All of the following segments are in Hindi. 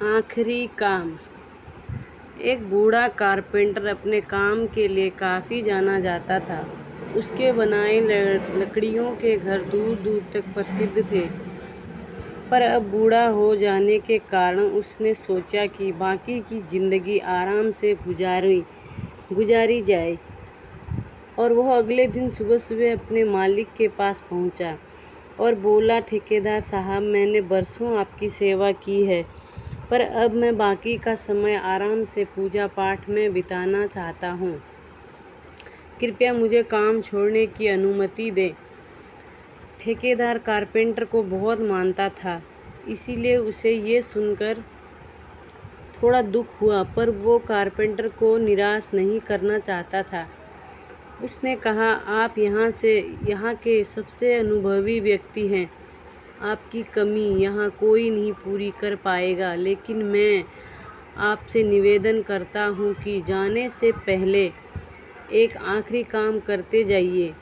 आखिरी काम। एक बूढ़ा कारपेंटर अपने काम के लिए काफ़ी जाना जाता था। उसके बनाए लकड़ियों के घर दूर दूर तक प्रसिद्ध थे। पर अब बूढ़ा हो जाने के कारण उसने सोचा कि बाकी की ज़िंदगी आराम से गुजारी जाए और वह अगले दिन सुबह सुबह अपने मालिक के पास पहुंचा और बोला, ठेकेदार साहब, मैंने बरसों आपकी सेवा की है, पर अब मैं बाकी का समय आराम से पूजा पाठ में बिताना चाहता हूँ। कृपया मुझे काम छोड़ने की अनुमति दें। ठेकेदार कारपेंटर को बहुत मानता था, इसीलिए उसे ये सुनकर थोड़ा दुख हुआ, पर वो कारपेंटर को निराश नहीं करना चाहता था। उसने कहा, आप यहाँ के सबसे अनुभवी व्यक्ति हैं। आपकी कमी यहाँ कोई नहीं पूरी कर पाएगा, लेकिन मैं आपसे निवेदन करता हूँ कि जाने से पहले एक आखिरी काम करते जाइए।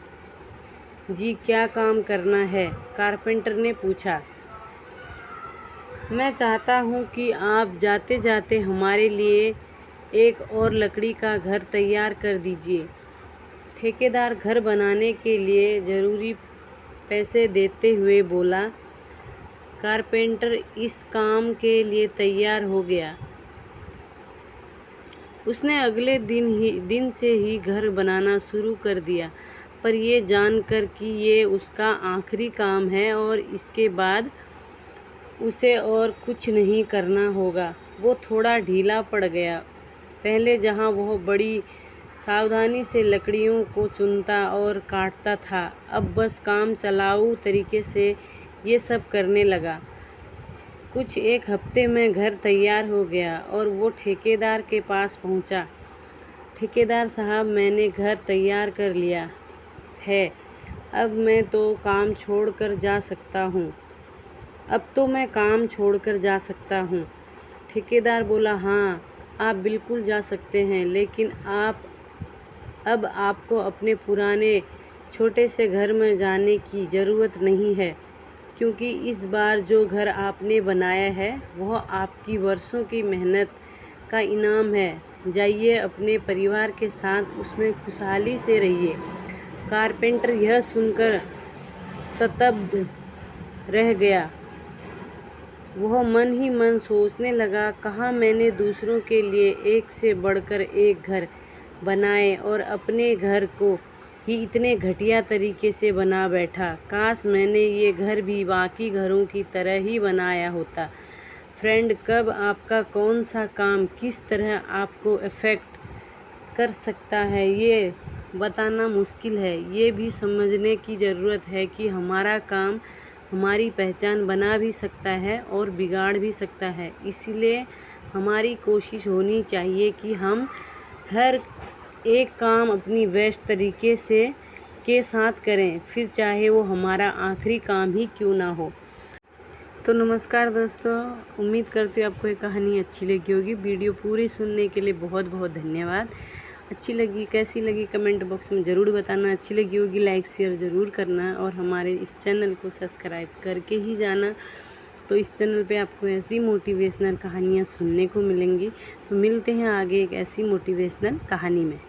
जी, क्या काम करना है? कारपेंटर ने पूछा। मैं चाहता हूँ कि आप जाते जाते हमारे लिए एक और लकड़ी का घर तैयार कर दीजिए। ठेकेदार घर बनाने के लिए ज़रूरी पैसे देते हुए बोला। कारपेंटर इस काम के लिए तैयार हो गया। उसने अगले दिन से ही घर बनाना शुरू कर दिया, पर यह जानकर कि ये उसका आखिरी काम है और इसके बाद उसे और कुछ नहीं करना होगा, वो थोड़ा ढीला पड़ गया। पहले जहाँ वह बड़ी सावधानी से लकड़ियों को चुनता और काटता था, अब बस काम चलाऊ तरीके से ये सब करने लगा। कुछ एक हफ्ते में घर तैयार हो गया और वो ठेकेदार के पास पहुंचा। ठेकेदार साहब, मैंने घर तैयार कर लिया है, अब मैं तो काम छोड़कर जा सकता हूँ। ठेकेदार बोला, हाँ, आप बिल्कुल जा सकते हैं, लेकिन अब आपको अपने पुराने छोटे से घर में जाने की ज़रूरत नहीं है, क्योंकि इस बार जो घर आपने बनाया है वह आपकी वर्षों की मेहनत का इनाम है। जाइए, अपने परिवार के साथ उसमें खुशहाली से रहिए। कारपेंटर यह सुनकर स्तब्ध रह गया। वह मन ही मन सोचने लगा, कहाँ मैंने दूसरों के लिए एक से बढ़कर एक घर बनाए और अपने घर को ही इतने घटिया तरीके से बना बैठा। काश मैंने ये घर भी बाकी घरों की तरह ही बनाया होता। फ्रेंड, कब आपका कौन सा काम किस तरह आपको अफेक्ट कर सकता है ये बताना मुश्किल है। ये भी समझने की ज़रूरत है कि हमारा काम हमारी पहचान बना भी सकता है और बिगाड़ भी सकता है। इसलिए हमारी कोशिश होनी चाहिए कि हम हर एक काम अपनी बेस्ट तरीके के साथ करें, फिर चाहे वो हमारा आखिरी काम ही क्यों ना हो। तो नमस्कार दोस्तों, उम्मीद करती हूँ आपको ये कहानी अच्छी लगी होगी। वीडियो पूरी सुनने के लिए बहुत बहुत धन्यवाद। अच्छी लगी, कैसी लगी कमेंट बॉक्स में ज़रूर बताना। अच्छी लगी होगी लाइक शेयर ज़रूर करना और हमारे इस चैनल को सब्सक्राइब करके ही जाना। तो इस चैनल पे आपको ऐसी मोटिवेशनल कहानियाँ सुनने को मिलेंगी। तो मिलते हैं आगे एक ऐसी मोटिवेशनल कहानी में।